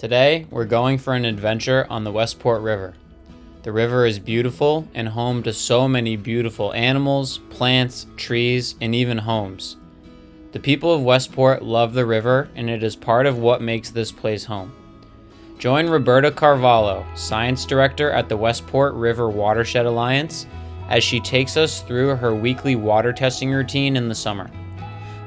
Today, we're going for an adventure on the Westport River. The river is beautiful and home to so many beautiful animals, plants, trees, and even homes. The people of Westport love the river, and it is part of what makes this place home. Join Roberta Carvalho, Science Director at the Westport River Watershed Alliance, as she takes us through her weekly water testing routine in the summer.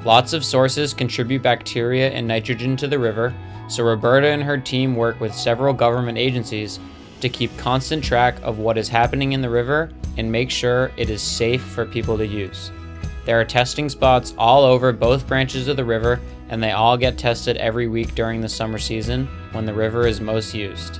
Lots of sources contribute bacteria and nitrogen to the river, so Roberta and her team work with several government agencies to keep constant track of what is happening in the river and make sure it is safe for people to use. There are testing spots all over both branches of the river, and they all get tested every week during the summer season when the river is most used.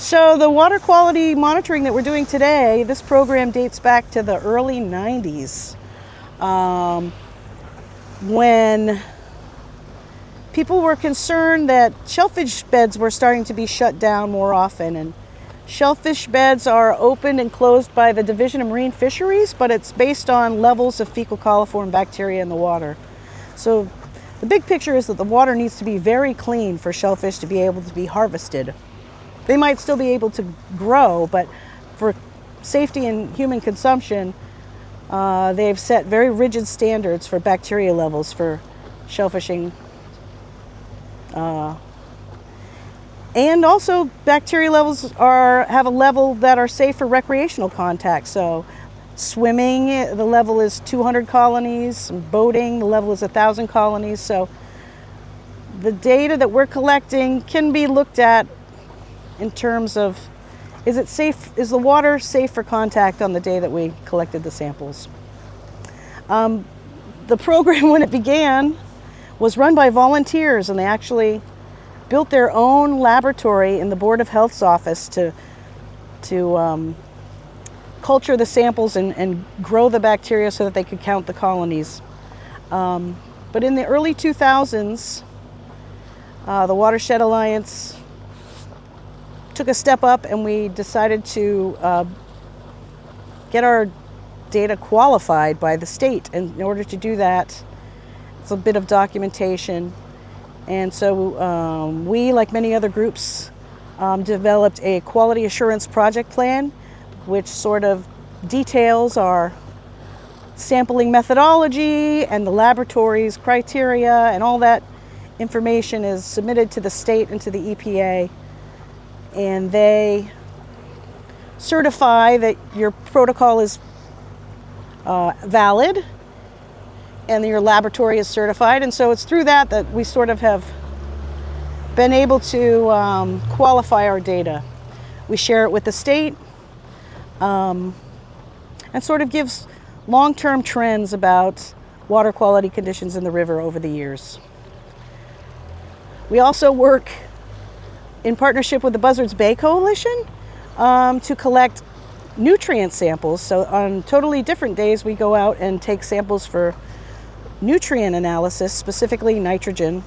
So the water quality monitoring that we're doing today, this program dates back to the early 90s, when people were concerned that shellfish beds were starting to be shut down more often. And shellfish beds are opened and closed by the Division of Marine Fisheries, but it's based on levels of fecal coliform bacteria in the water. So the big picture is that the water needs to be very clean for shellfish to be able to be harvested. They might still be able to grow, but for safety and human consumption, they've set very rigid standards for bacteria levels for shellfishing. And also bacteria levels have a level that are safe for recreational contact. So swimming, the level is 200 colonies. Boating, the level is 1,000 colonies. So the data that we're collecting can be looked at in terms of, is the water safe for contact on the day that we collected the samples? The program, when it began, was run by volunteers, and they actually built their own laboratory in the Board of Health's office to culture the samples and grow the bacteria so that they could count the colonies. But in the early 2000s, the Watershed Alliance took a step up, and we decided to get our data qualified by the state. And in order to do that, it's a bit of documentation. And so we, like many other groups, developed a quality assurance project plan, which sort of details our sampling methodology and the laboratory's criteria, and all that information is submitted to the state and to the EPA. And they certify that your protocol is valid and your laboratory is certified. And so it's through that we sort of have been able to qualify our data. We share it with the state and sort of gives long-term trends about water quality conditions in the river over the years. We also work in partnership with the Buzzards Bay Coalition to collect nutrient samples. So on totally different days, we go out and take samples for nutrient analysis, specifically nitrogen,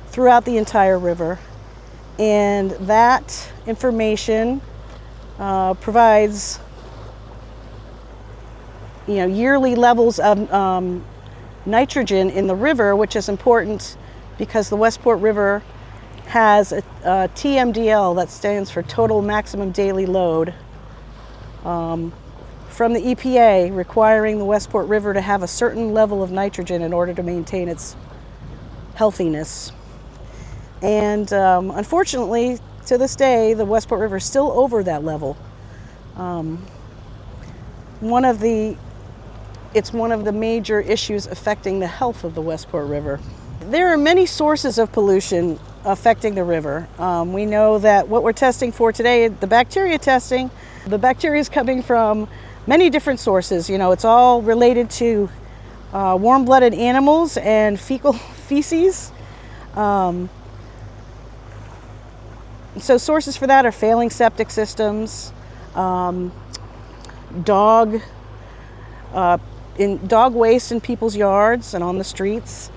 throughout the entire river. And that information provides yearly levels of nitrogen in the river, which is important because the Westport River has a TMDL, that stands for Total Maximum Daily Load, from the EPA, requiring the Westport River to have a certain level of nitrogen in order to maintain its healthiness. And unfortunately, to this day, the Westport River is still over that level. It's one of the major issues affecting the health of the Westport River. There are many sources of pollution affecting the river. We know that what we're testing for today, the bacteria is coming from many different sources. You know, it's all related to warm-blooded animals and fecal feces. So sources for that are failing septic systems, dog waste in people's yards and on the streets.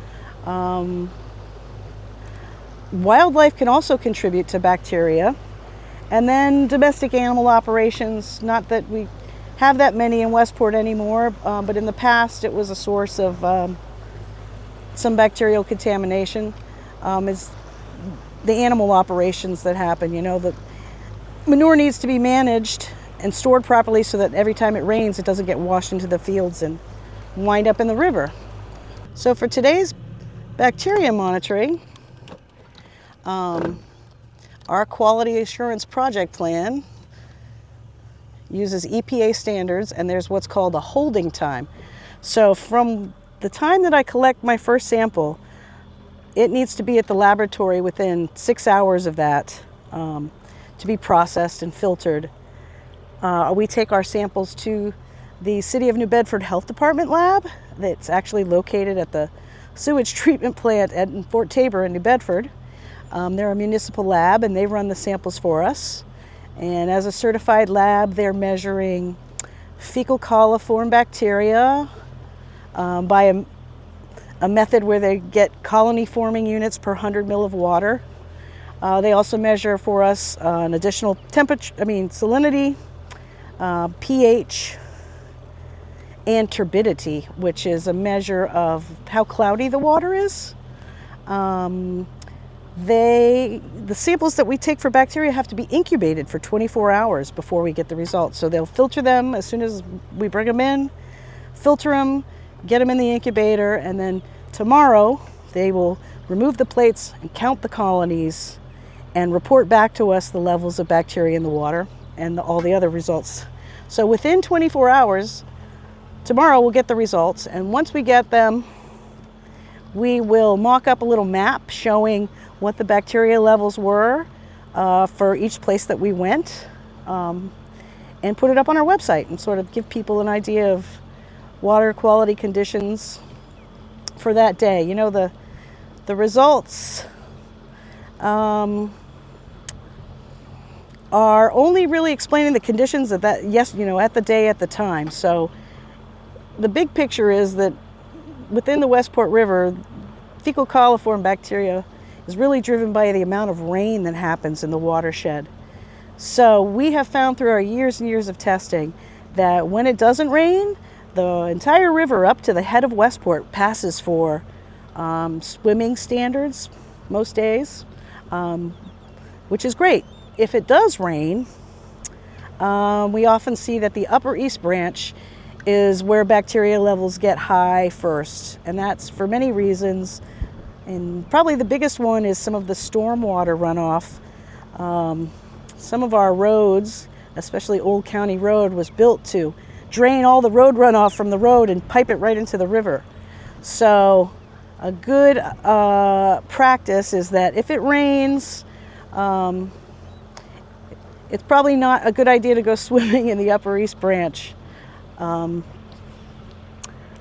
Wildlife can also contribute to bacteria. And then domestic animal operations, not that we have that many in Westport anymore, but in the past it was a source of some bacterial contamination. Is the animal operations that happen. You know, the manure needs to be managed and stored properly so that every time it rains it doesn't get washed into the fields and wind up in the river. So for today's bacteria monitoring, our quality assurance project plan uses EPA standards, and there's what's called a holding time. So from the time that I collect my first sample, it needs to be at the laboratory within 6 hours of that to be processed and filtered. We take our samples to the City of New Bedford Health Department lab that's actually located at the sewage treatment plant at Fort Tabor in New Bedford. They're a municipal lab and they run the samples for us. And as a certified lab, they're measuring fecal coliform bacteria by a method where they get colony forming units per 100 ml of water. They also measure for us an additional salinity, pH, and turbidity, which is a measure of how cloudy the water is. The samples that we take for bacteria have to be incubated for 24 hours before we get the results. So they'll filter them as soon as we bring them in, filter them, get them in the incubator, and then tomorrow they will remove the plates and count the colonies and report back to us the levels of bacteria in the water and all the other results. So within 24 hours, tomorrow we'll get the results, and once we get them, we will mock up a little map showing what the bacteria levels were for each place that we went, and put it up on our website and sort of give people an idea of water quality conditions for that day. You know, the results are only really explaining the conditions at the day at the time. So the big picture is that within the Westport River, fecal coliform bacteria is really driven by the amount of rain that happens in the watershed. So we have found through our years and years of testing that when it doesn't rain, the entire river up to the head of Westport passes for swimming standards most days, which is great. If it does rain, we often see that the Upper East Branch is where bacteria levels get high first, and that's for many reasons. And probably the biggest one is some of the stormwater runoff. Some of our roads, especially Old County Road, was built to drain all the road runoff from the road and pipe it right into the river. So a good practice is that if it rains, it's probably not a good idea to go swimming in the Upper East Branch.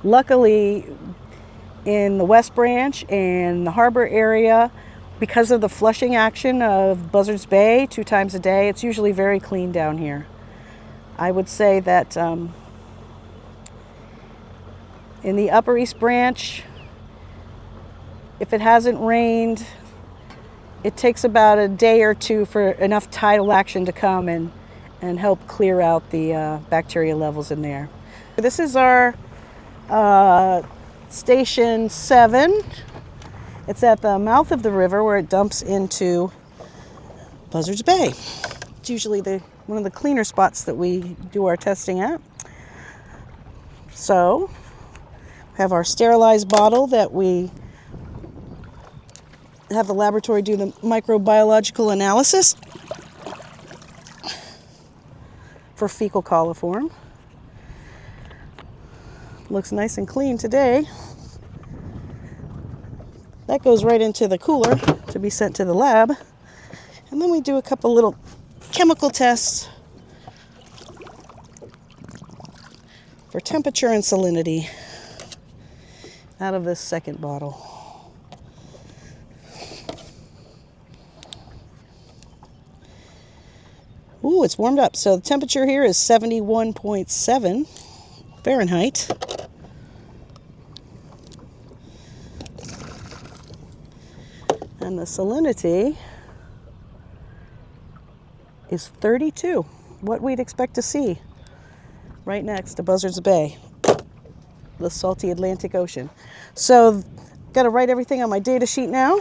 Luckily, in the West Branch and the harbor area, because of the flushing action of Buzzards Bay 2 times a day, it's usually very clean down here. I would say that in the Upper East Branch, if it hasn't rained, it takes about a day or two for enough tidal action to come and help clear out the bacteria levels in there. This is our Station 7. It's at the mouth of the river where it dumps into Buzzards Bay. It's usually one of the cleaner spots that we do our testing at. So, we have our sterilized bottle that we have the laboratory do the microbiological analysis for fecal coliform. Looks nice and clean today. That goes right into the cooler to be sent to the lab. And then we do a couple little chemical tests for temperature and salinity out of this second bottle. Ooh, it's warmed up. So the temperature here is 71.7 Fahrenheit. And the salinity is 32, what we'd expect to see right next to Buzzards Bay, the salty Atlantic Ocean. So, got to write everything on my data sheet now.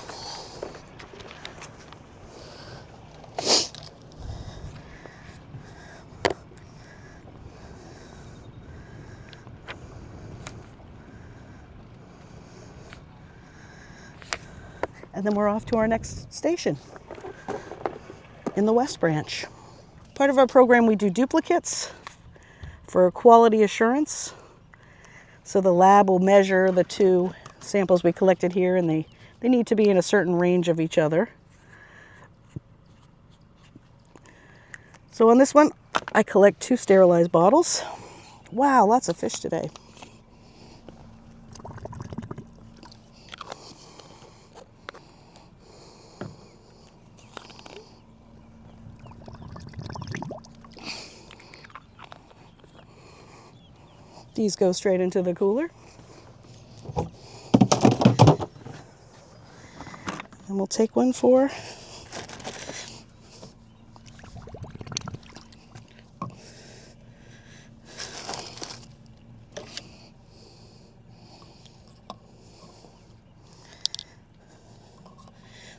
And then we're off to our next station in the West Branch. Part of our program, we do duplicates for quality assurance. So the lab will measure the two samples we collected here, and they need to be in a certain range of each other. So on this one, I collect 2 sterilized bottles. Wow, lots of fish today. These go straight into the cooler. And we'll take one for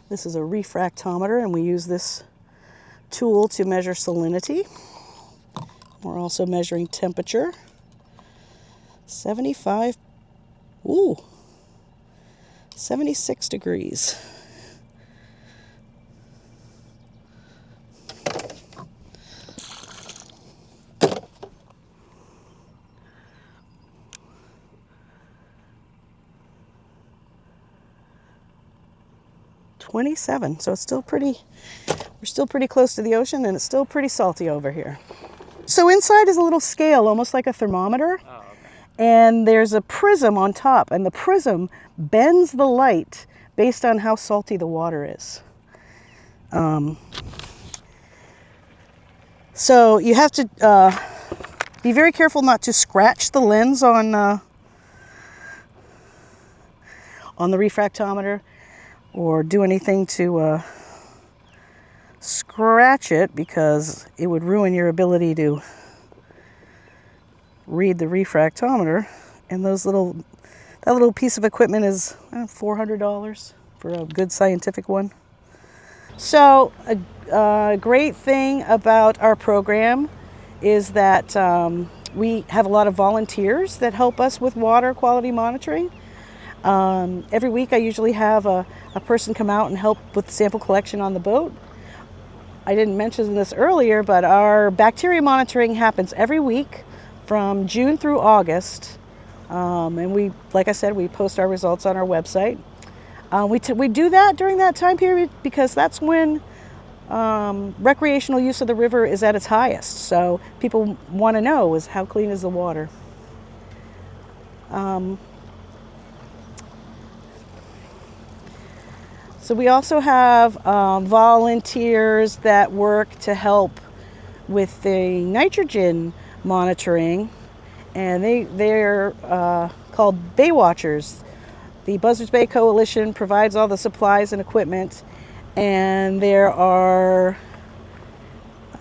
this is a refractometer, and we use this tool to measure salinity. We're also measuring temperature. 76 degrees. .27, so it's still we're still pretty close to the ocean, and it's still pretty salty over here. So inside is a little scale, almost like a thermometer. Oh, okay. And there's a prism on top, and the prism bends the light based on how salty the water is. So you have to be very careful not to scratch the lens on the refractometer, or do anything to scratch it, because it would ruin your ability to read the refractometer. And that little piece of equipment is $400 for a good scientific one. So a great thing about our program is that we have a lot of volunteers that help us with water quality monitoring. Every week I usually have a person come out and help with sample collection on the boat. I didn't mention this earlier, but our bacteria monitoring happens every week from June through August. And we, like I said, we post our results on our website. We do that during that time period because that's when recreational use of the river is at its highest. So people want to know is how clean is the water. So we also have volunteers that work to help with the nitrogen monitoring, and they're called Bay Watchers. The Buzzards Bay Coalition provides all the supplies and equipment, and there are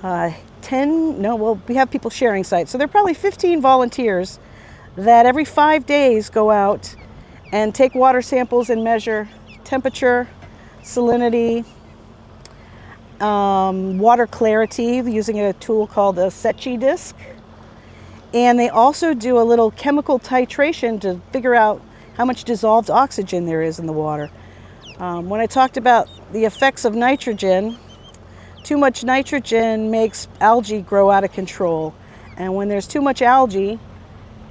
we have people sharing sites. So there are probably 15 volunteers that every 5 days go out and take water samples and measure temperature, salinity, water clarity using a tool called a Secchi disc. And they also do a little chemical titration to figure out how much dissolved oxygen there is in the water. When I talked about the effects of nitrogen, too much nitrogen makes algae grow out of control. And when there's too much algae,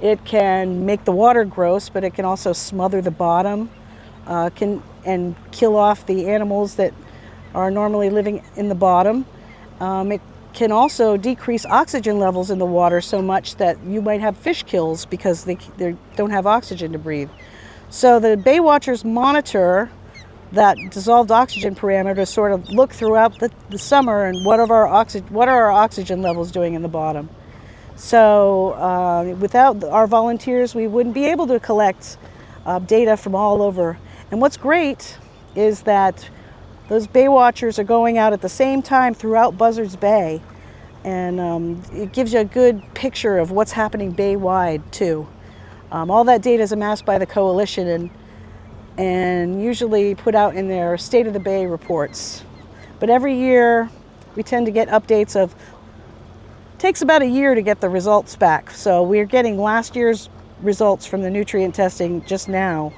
it can make the water gross, but it can also smother the bottom. and kill off the animals that are normally living in the bottom. It can also decrease oxygen levels in the water so much that you might have fish kills because they don't have oxygen to breathe. So the Bay Watchers monitor that dissolved oxygen parameter to sort of look throughout the summer and what are our oxygen levels doing in the bottom. So without our volunteers, we wouldn't be able to collect data from all over. And what's great is that those Bay Watchers are going out at the same time throughout Buzzards Bay, and it gives you a good picture of what's happening bay-wide too. All that data is amassed by the coalition and usually put out in their State of the Bay reports. But every year we tend to get updates of, it takes about a year to get the results back. So we're getting last year's results from the nutrient testing just now.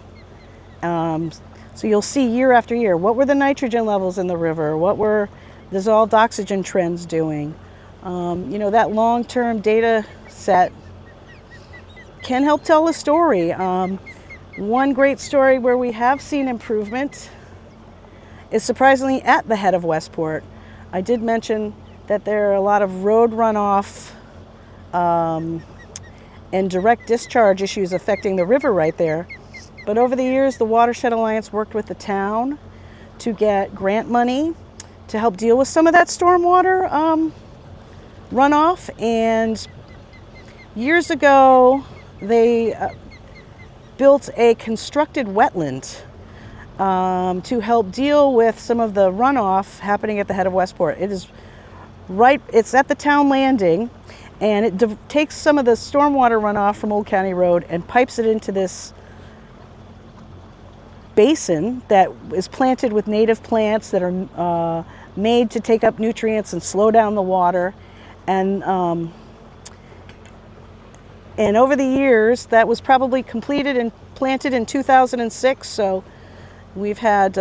So you'll see year after year, what were the nitrogen levels in the river? What were dissolved oxygen trends doing? That long-term data set can help tell a story. One great story where we have seen improvement is surprisingly at the head of Westport. I did mention that there are a lot of road runoff and direct discharge issues affecting the river right there. But over the years, the Watershed Alliance worked with the town to get grant money to help deal with some of that stormwater runoff. And years ago, they built a constructed wetland to help deal with some of the runoff happening at the head of Westport. It's at the town landing, and it takes some of the stormwater runoff from Old County Road and pipes it into this basin that is planted with native plants that are made to take up nutrients and slow down the water. And over the years, that was probably completed and planted in 2006. So we've had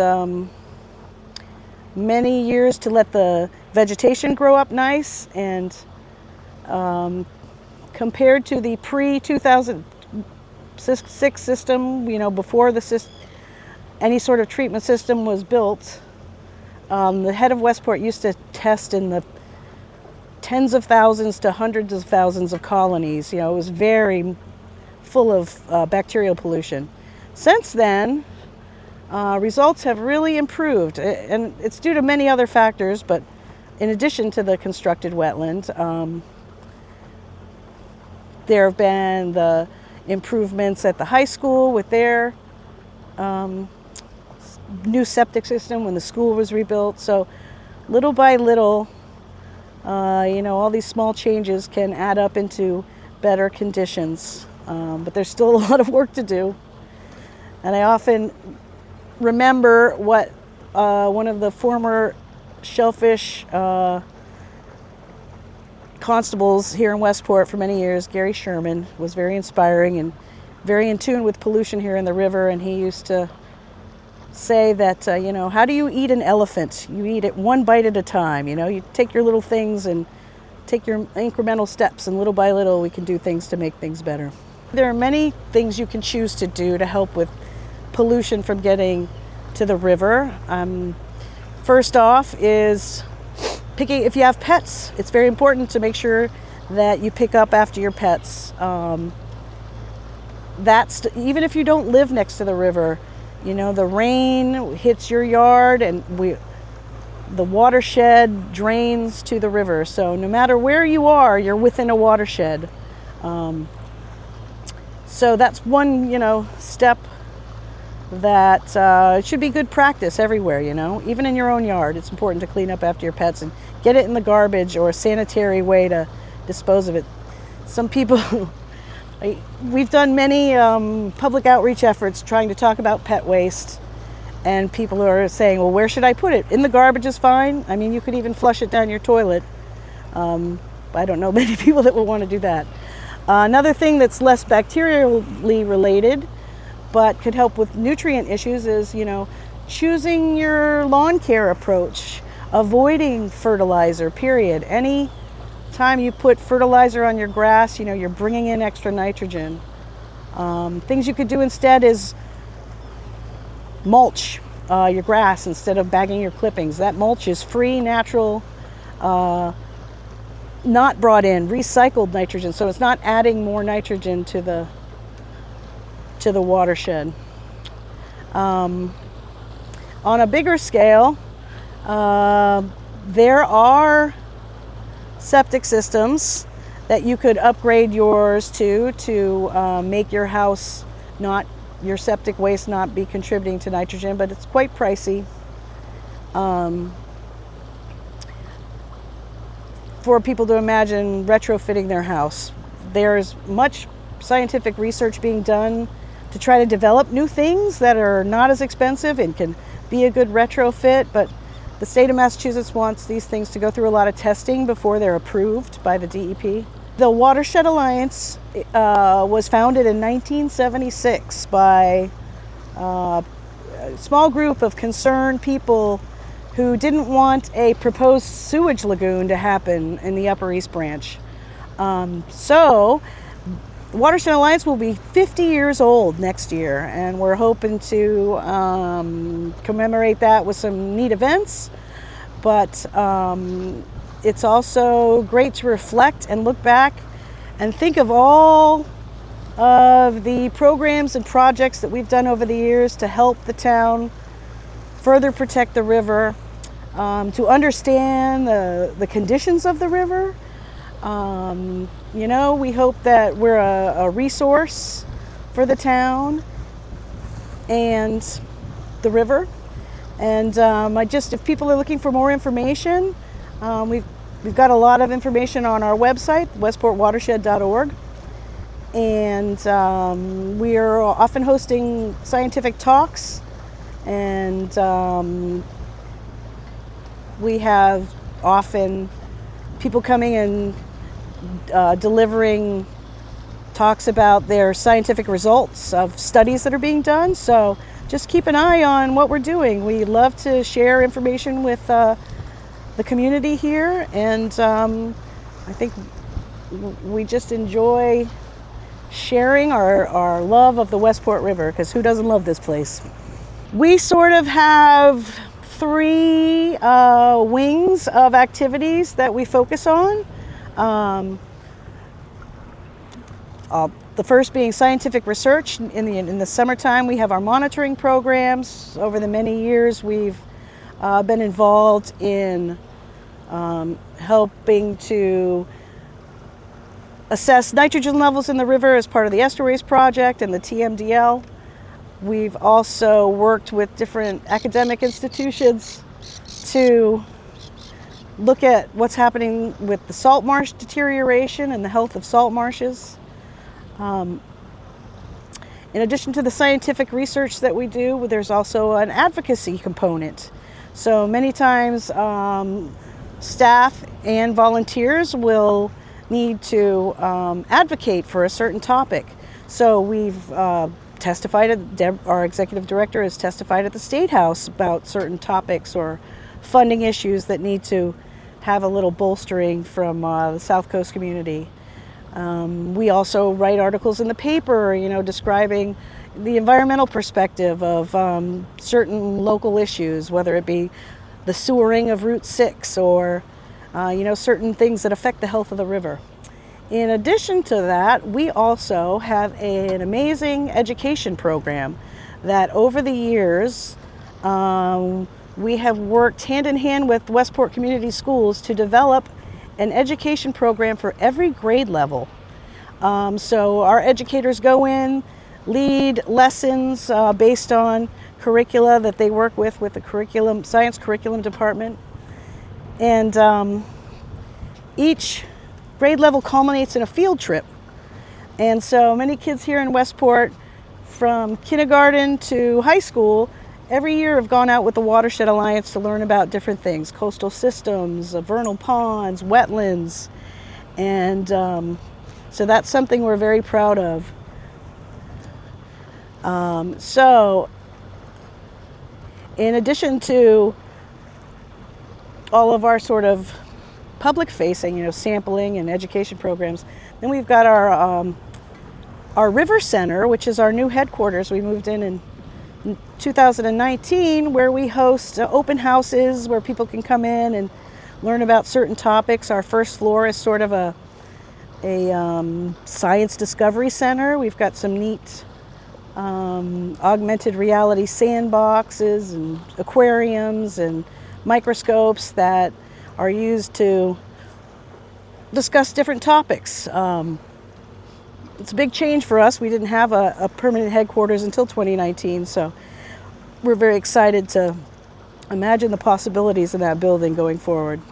many years to let the vegetation grow up nice. And compared to the pre-2006 system, before any sort of treatment system was built, the head of Westport used to test in the tens of thousands to hundreds of thousands of colonies. It was very full of bacterial pollution. Since then, results have really improved, and it's due to many other factors, but in addition to the constructed wetland, there have been the improvements at the high school with their new septic system when the school was rebuilt. So little by little, all these small changes can add up into better conditions. But there's still a lot of work to do. And I often remember what one of the former shellfish constables here in Westport for many years, Gary Sherman, was very inspiring and very in tune with pollution here in the river. And he used to say that, how do you eat an elephant? You eat it one bite at a time. You take your little things and take your incremental steps, and little by little we can do things to make things better. There are many things you can choose to do to help with pollution from getting to the river. First off is if you have pets, it's very important to make sure that you pick up after your pets. Even if you don't live next to the river, the rain hits your yard and the watershed drains to the river. So no matter where you are, you're within a watershed. So that's one, step that should be good practice everywhere, Even in your own yard, it's important to clean up after your pets and get it in the garbage or a sanitary way to dispose of it. Some people... We've done many public outreach efforts trying to talk about pet waste, and people are saying, well, where should I put it? In the garbage is fine. I mean, you could even flush it down your toilet. I don't know many people that will want to do that. Another thing that's less bacterially related but could help with nutrient issues is, choosing your lawn care approach, avoiding fertilizer, period. Any time you put fertilizer on your grass, you're bringing in extra nitrogen. Things you could do instead is mulch your grass instead of bagging your clippings. That mulch is free, natural, not brought in, recycled nitrogen, so it's not adding more nitrogen to the watershed. On a bigger scale, there are septic systems that you could upgrade yours to make your house not, your septic waste not be contributing to nitrogen, but it's quite pricey. For people to imagine retrofitting their house. There's much scientific research being done to try to develop new things that are not as expensive and can be a good retrofit, but the state of Massachusetts wants these things to go through a lot of testing before they're approved by the DEP. The Watershed Alliance was founded in 1976 by a small group of concerned people who didn't want a proposed sewage lagoon to happen in the Upper East Branch. So the Watershed Alliance will be 50 years old next year, and we're hoping to commemorate that with some neat events. But it's also great to reflect and look back and think of all of the programs and projects that we've done over the years to help the town further protect the river, to understand the conditions of the river. You know, we hope that we're a resource for the town and the river. And if people are looking for more information, we've got a lot of information on our website, westportwatershed.org. And we are often hosting scientific talks, and we have often people coming and delivering talks about their scientific results of studies that are being done. So just keep an eye on what we're doing. We love to share information with the community here, and I think we just enjoy sharing our love of the Westport River, because who doesn't love this place? We sort of have three wings of activities that we focus on. The first being scientific research. In the summertime, we have our monitoring programs. Over the many years, we've been involved in helping to assess nitrogen levels in the river as part of the Estuaries Project and the TMDL. We've also worked with different academic institutions to look at what's happening with the salt marsh deterioration and the health of salt marshes. In addition to the scientific research that we do, there's also an advocacy component. So many times staff and volunteers will need to advocate for a certain topic. So we've testified, our executive director has testified at the State House about certain topics or funding issues that need to have a little bolstering from the South Coast community. We also write articles in the paper, describing the environmental perspective of certain local issues, whether it be the sewering of Route 6 or certain things that affect the health of the river. In addition to that, we also have an amazing education program that over the years we have worked hand in hand with Westport Community Schools to develop an education program for every grade level. So our educators go in, lead lessons based on curricula that they work with the science curriculum department. And each grade level culminates in a field trip. And so many kids here in Westport, from kindergarten to high school, every year have gone out with the Watershed Alliance to learn about different things, coastal systems, vernal ponds, wetlands. And so that's something we're very proud of. So in addition to all of our sort of public-facing, sampling and education programs, then we've got our River Center, which is our new headquarters. We moved in 2019, where we host open houses where people can come in and learn about certain topics. Our first floor is sort of a science discovery center. We've got some neat augmented reality sandboxes and aquariums and microscopes that are used to discuss different topics. It's a big change for us. We didn't have a permanent headquarters until 2019, so we're very excited to imagine the possibilities in that building going forward.